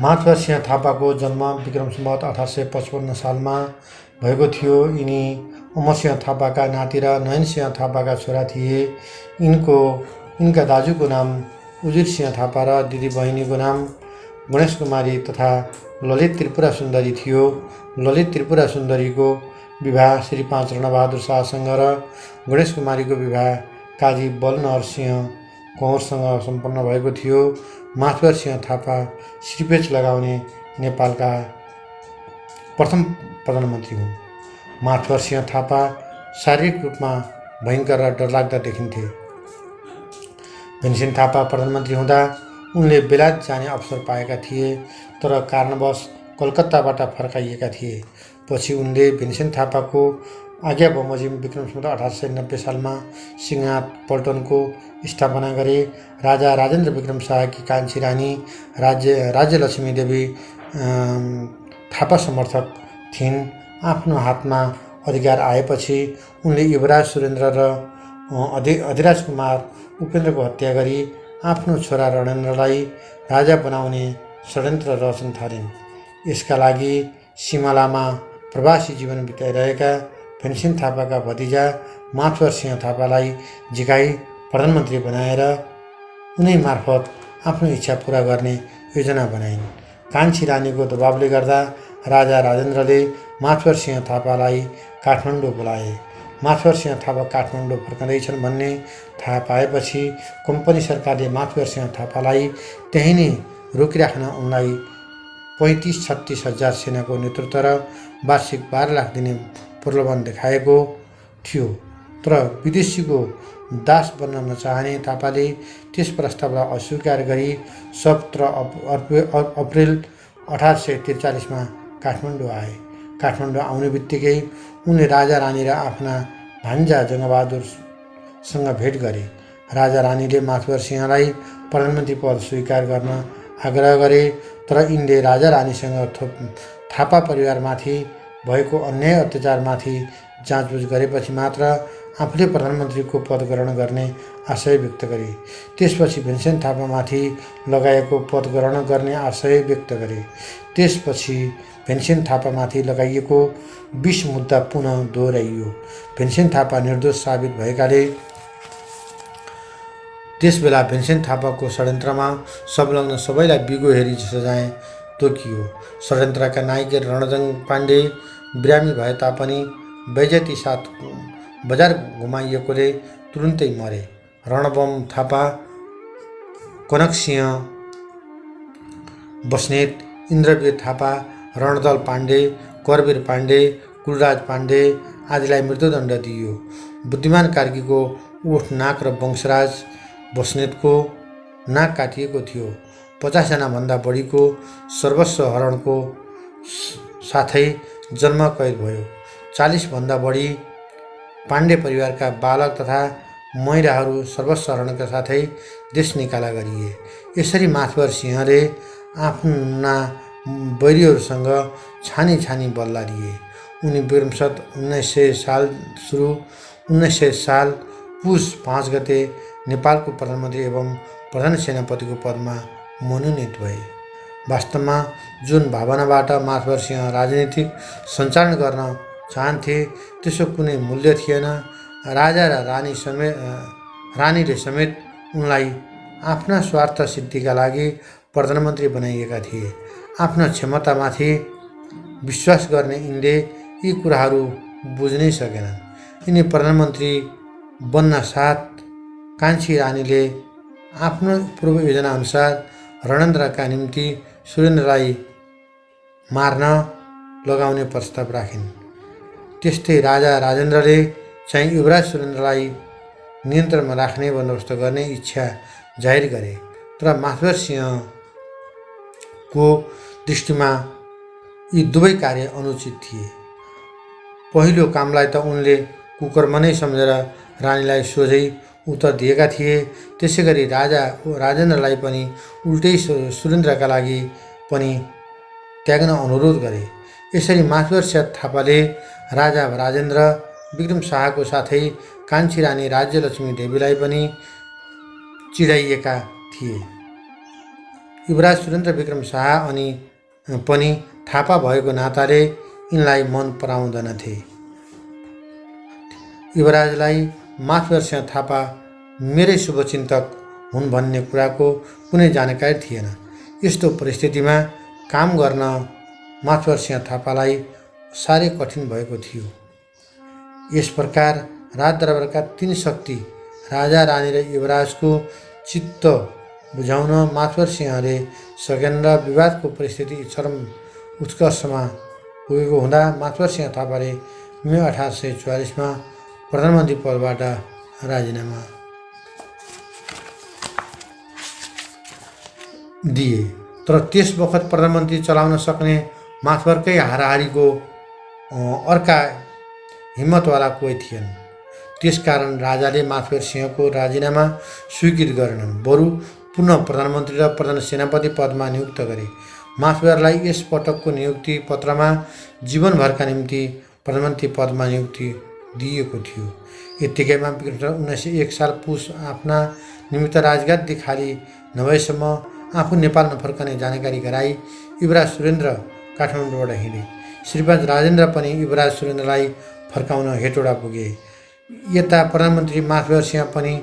माधवर सिंह थापाको जन्म विक्रम सम्वत 1855 सालमा भएको थियो। यिनी अमरसिंह थापाका नाति र नयनसिंह थापाका छोरा थिए। यिनका दाजुको नाम उजिर सिंह थापा र दिदी बहिनीको नाम गणेश कुमारी तथा ललित त्रिपुरा सुन्दरी थियो। ललित त्रिपुरा सुन्दरीको विवाह श्री 5 रणबहादुर शाहसँग र गणेश कुमारीको विवाह काजी बलनहर सिंह कंवरसँग सम्पन्न भएको थियो। माधवर सिंह थापा श्रीपेच लगाउने नेपालका प्रथम प्रधानमन्त्री हुन्। माधवर सिंह थापा शारीरिक रूपमा भयङ्कर र डरलाग्दा देखिन्थे। भीमसेन थापा प्रधानमन्त्री हुँदा उनले बेलायत जाने अवसर पाएका थिए, तर कारणवश कलकत्ताबाट फर्काइएका थिए। पछि उनले भीमसेन थापाको आज्ञा बमोजिम विक्रम सम्वत 1890 सालमा सिंहनाथ पल्टनको स्थापना गरे। राजा राजेन्द्र विक्रम शाहकी कान्छी रानी राज्यलक्ष्मी देवी थापा समर्थक थिइन्। आफ्नो हातमा अधिकार आएपछि उनले युवराज सुरेन्द्र र अधिराज कुमार उपेन्द्रको हत्या गरी आफ्नो छोरा रणेन्द्रलाई राजा बनाउने षड्यन्त्र रचन थालिन्। यसका लागि सिमलामा प्रवासी जीवन बिताइरहेका भीमसेन थापाका भतिजा माधवर सिंह थापालाई झिकाई प्रधानमन्त्री बनाएर उनै मार्फत आफ्नो इच्छा पूरा गर्ने योजना बनाइन्। कान्छी रानीको दबावले गर्दा राजा राजेन्द्रले माधवर सिंह थापालाई काठमाडौँ बोलाए। माधवर सिंह थापा काठमाडौँ फर्कँदैछन् भन्ने थाहा पाएपछि कम्पनी सरकारले माधवर सिंह थापालाई त्यहीँ नै रोकिराख्न उनलाई 35-36 हजार सेनाको नेतृत्व र वार्षिक 12 लाख दिने प्रलोभन देखाएको थियो। तर विदेशीको दास बन्न नचाहने थापाले त्यस प्रस्तावलाई अस्वीकार गरी 17 अप्रिल 1843 मा काठमाडौँ आए। काठमाडौँ आउने बित्तिकै उनले राजा रानी र आफ्ना भान्जा जङ्गबहादुरसँग भेट गरे। राजा रानीले माधवर सिंहलाई प्रधानमन्त्री पद स्वीकार गर्न आग्रह गरे, तर यिनले राजा रानीसँग थापा परिवारमाथि भएको अन्याय अत्याचारमाथि जाँचबुझ गरेपछि मात्र आफूले प्रधानमन्त्रीको पद ग्रहण गर्ने आशय व्यक्त गरे। त्यसपछि भीमसेन थापामाथि लगाएको पद ग्रहण गर्ने आशय व्यक्त गरे। त्यसपछि भीमसेन थापामाथि लगाइएको 20 मुद्दा पुनः दोहोऱ्याइयो। भीमसेन थापा निर्दोष साबित भएकाले त्यसबेला भीमसेन थापाको षड्यन्त्रमा संलग्न सबैलाई बिगो हेरी सजाय तोकियो। षड्यन्त्रका नायक रणजङ पाण्डे बिरामी भए तापनि बेइज्जती साथ बजार घुमाइएकोले तुरुन्तै मरे। रणबम थापा, कनकसिंह बस्नेत, इन्द्रवीर थापा, रणदल पाण्डे, करवीर पाण्डे, कुलराज पाण्डे आदिलाई मृत्युदण्ड दिइयो। बुद्धिमान कार्कीको ओठ नाक र वंशराज बस्नेतको नाक काटिएको थियो। 50 जनाभन्दा बढीको सर्वस्व हरणको साथै जन्म कैद भयो। 40 भन्दा बढी पाण्डे परिवारका बालक तथा महिलाहरू सर्वस्व हरणका साथै देश निकाला गरिए। यसरी माधवर सिंहले आफ्ना बैरीहरूसँग छानी छानी बल्ला लिए। उनी विक्रमसत 1900 साल पुस 5 गते नेपालको प्रधानमन्त्री एवं प्रधान सेनापतिको पदमा मनोनित भए। वास्तवमा जुन भावनाबाट माधवर सिंह राजनीतिक सञ्चालन गर्न चाहन्थे त्यसो कुनै मूल्य थिएन। राजा र रानीले समेत उनलाई आफ्ना स्वार्थ सिद्धिका लागि प्रधानमन्त्री बनाइएका थिए। आफ्ना क्षमतामाथि विश्वास गर्ने यिनले यी कुराहरू बुझ्नै सकेनन्। यिनी प्रधानमन्त्री बन्न साथ कान्छी रानीले आफ्नो पूर्व योजना अनुसार रणेन्द्रका निम्ति सुरेन्द्रलाई मार्न लगाउने प्रस्ताव राखिन्। त्यस्तै राजा राजेन्द्रले चाहिँ युवराज सुरेन्द्रलाई नियन्त्रणमा राख्ने बन्दोबस्त गर्ने इच्छा जाहेर गरे। तर माधवर सिंहको दृष्टिमा यी दुवै कार्य अनुचित थिए। पहिलो कामलाई त उनले कुकर्म नै सम्झेर रानीलाई सोझै उत्तर दिएका थिए। त्यसैगरी राजा राजेन्द्रलाई पनि उल्टै सुरेन्द्रका लागि पनि त्याग्न अनुरोध गरे। यसरी माधवर सिंह थापाले राजा राजेन्द्र विक्रम शाहको साथै कान्छी रानी राज्यलक्ष्मी देवीलाई पनि चिडाइएका थिए। युवराज सुरेन्द्र विक्रम शाह अनि पनि थापा भएको नाताले यिनलाई मन पराउँदैनथे। युवराजलाई माथुर सिंह थापा मेरै शुभचिन्तक हुन् भन्ने कुराको कुनै जानकारी थिएन। यस्तो परिस्थितिमा काम गर्न माथुर सिंह थापालाई साह्रै कठिन भएको थियो। यस प्रकार राजदरबारका तीन शक्ति राजा रानी र युवराजको चित्त बुझाउन माथुर सिंहले सकेन र विवादको परिस्थिति चरम उत्कर्षमा पुगेको हुँदा माथुर सिंह थापाले मे 1844मा प्रधानमन्त्री पदबाट राजीनामा दिए। तर त्यस बखत प्रधानमन्त्री चलाउन सक्ने माथुरकै हाराहारीको अर्का हिम्मतवाला कोही थिएन। त्यसकारण राजाले माथुर सिंहको राजीनामा स्वीकृत गरेनन्, बरु पुनः प्रधानमन्त्री र प्रधान सेनापति पदमा नियुक्त गरे। माथुरलाई यस पटकको नियुक्ति पत्रमा जीवनभरका निम्ति प्रधानमन्त्री पदमा नियुक्ति दिएको थियो। यत्तिकैमा 1901 साल पुस आफ्ना निमित्त राजगाद्दी खाली नभएसम्म आफू नेपाल नफर्कने जानकारी गराई युवराज सुरेन्द्र काठमाडौँबाट हिँडे। श्रीपाद राजेन्द्र पनि युवराज सुरेन्द्रलाई फर्काउन हेटौडा पुगे। यता प्रधानमन्त्री माथुर सिंह पनि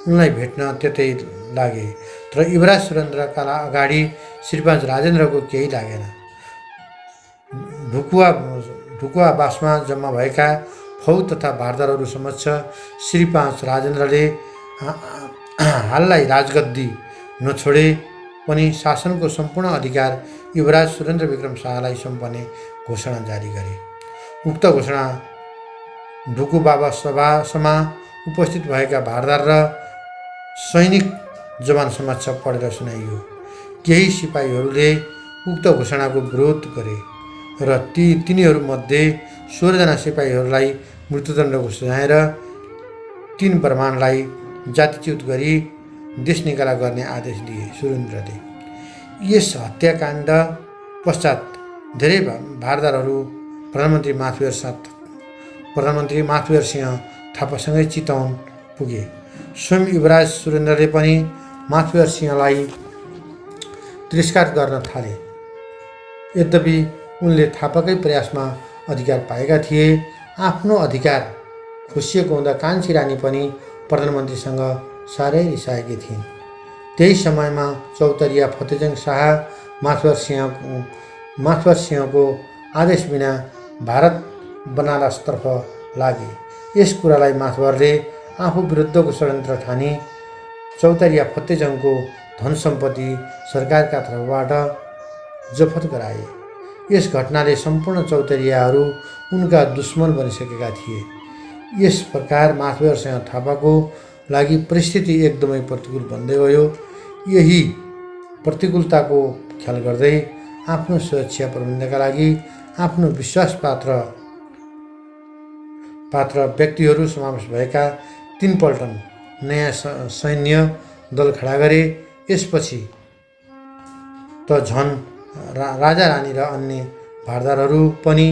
उनलाई भेट्न त्यतै लागे। तर युवराज सुरेन्द्रका अगाडि श्रीपाद राजेन्द्रको केही लागेन। ढुकुवाबासमा जम्मा भएका फौज तथा भारदारहरू समक्ष श्रीपाद राजेन्द्रले हाललाई राजगद्दी नछोडे पनि शासनको सम्पूर्ण अधिकार युवराज सुरेन्द्र विक्रम शाहलाई सुम्पने घोषणा जारी गरे। उक्त घोषणा ढुकुबाबा सभासमा उपस्थित भएका भारदार र सैनिक जवान समक्ष पढेर सुनाइयो। केही सिपाहीहरूले उक्त घोषणाको विरोध गरे र तिनीहरूमध्ये 16 जना सिपाहीहरूलाई मृत्युदण्डको सुझाएर 3 ब्राह्मणलाई जातिच्युत गरी देश निकाला गर्ने आदेश दिए सुरेन्द्रले। यस हत्याकाण्ड पश्चात धेरै भारदारहरू प्रधानमन्त्री माथुर सिंह थापासँगै चितवन पुगे। स्वयं युवराज सुरेन्द्रले पनि माथुर सिंहलाई तिरस्कार गर्न थाले। यद्यपि उनले थापाकै प्रयासमा अधिकार पाएका थिए। आफ्नो अधिकार खोसिएको हुँदा कान्छी रानी पनि प्रधानमन्त्रीसँग साह्रै रिसाएकी थिइन्। त्यही समयमा चौतरिया फतेजङ शाह माथुर सिंहको आदेश बिना भारत बनारसतर्फ लागे। यस कुरालाई माथुरले आफू विरुद्धको षड्यन्त्र ठानी चौतरिया फतेजङको धन सम्पत्ति सरकारका तर्फबाट जफत गराए। यस घटनाले सम्पूर्ण चौतरियाहरू उनका दुश्मन बनिसकेका थिए। यस प्रकार माथुर सिंह थापाको लागि परिस्थिति एकदमै प्रतिकूल बन्दै गयो। यही प्रतिकूलताको ख्याल गर्दै आफ्नो सुरक्षा प्रबन्धका लागि आफ्नो विश्वासपात्र व्यक्तिहरू समावेश भएका 3 पल्टन नयाँ सैन्य दल खडा गरे। यसपछि त झन् राजा रानी र अन्य भारदारहरू पनि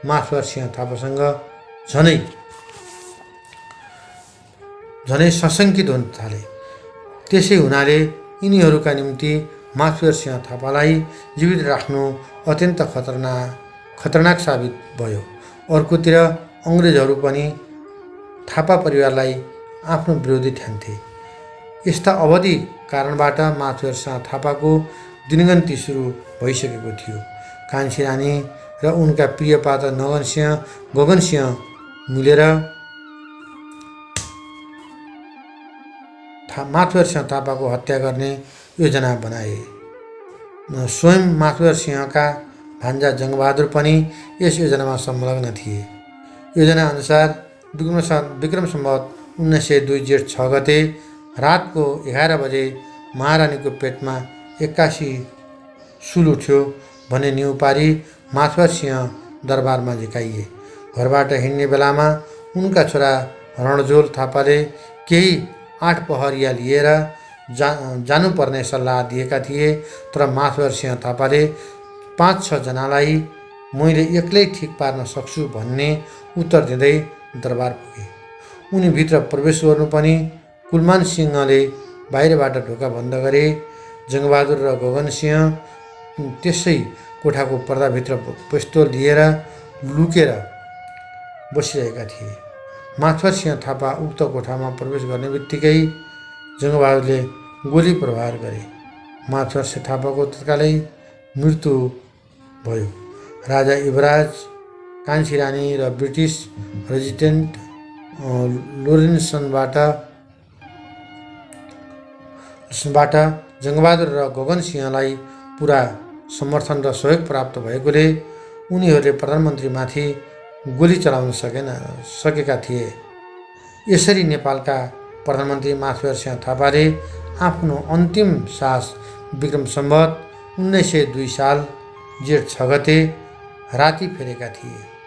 माथुर सिंह थापासँग झनै सशङ्कित हुन थाले। त्यसै हुनाले यिनीहरूका निम्ति माथुर सिंह थापालाई जीवित राख्नु अत्यन्त खतरनाक साबित भयो। अर्कोतिर अङ्ग्रेजहरू पनि थापा परिवारलाई आफ्नो विरोधी ठान्थे। यस्ता अवधि कारणबाट माथुर सिंह थापाको दिनगन्ती सुरु भइसकेको थियो। कान्छी रानी र उनका प्रिय पात्र गगन सिंह मिलेर माथुर सिंह थापाको हत्या गर्ने योजना बनाए। स्वयं माथुर सिंहका भान्जा जङ्गबहादुर पनि यस योजनामा संलग्न थिए। योजना अनुसार विक्रम सम्वत 1902 जेठ 6 गते रातको 11 बजे महारानीको पेटमा 81 सुल उठ्यो भन्ने न्यु पारी माथुर सिंह दरबारमा झिकाइए। घरबाट हिँड्ने बेलामा उनका छोरा रणजोल थापाले केही 8 प्रहरिया लिएर जानुपर्ने सल्लाह दिएका थिए। तर माथुर सिंह थापाले 5-6 जनालाई मैले एक्लै ठिक पार्न सक्छु भन्ने उत्तर दिँदै दरबार पुगे। उनी भित्र प्रवेश गर्नु पनि कुलमान सिंहले बाहिरबाट ढोका बन्द गरे। जङ्गबहादुर र गगनसिंह त्यसै कोठाको पर्दाभित्र पिस्तोल लिएर लुकेर बसिरहेका थिए। माथवर सिंह थापा उक्त कोठामा प्रवेश गर्ने बित्तिकै जङ्गबहादुरले गोली प्रहार गरे। माथवर सिंह थापाको तत्कालै मृत्यु भयो। राजा युवराज, कान्छी रानी र ब्रिटिस रेजिडेन्ट लोरेन्सनबाट जङ्गबहादुर र गगनसिंहलाई पुरा समर्थन र सहयोग प्राप्त भएकोले उनीहरूले प्रधानमन्त्रीमाथि गोली चलाउन सकेका थिए। यसरी नेपालका प्रधानमन्त्री माथवर सिंह थापाले आफ्नो अन्तिम सास विक्रम सम्वत 1902 साल जेठ 6 गते राति फेरेका थिए।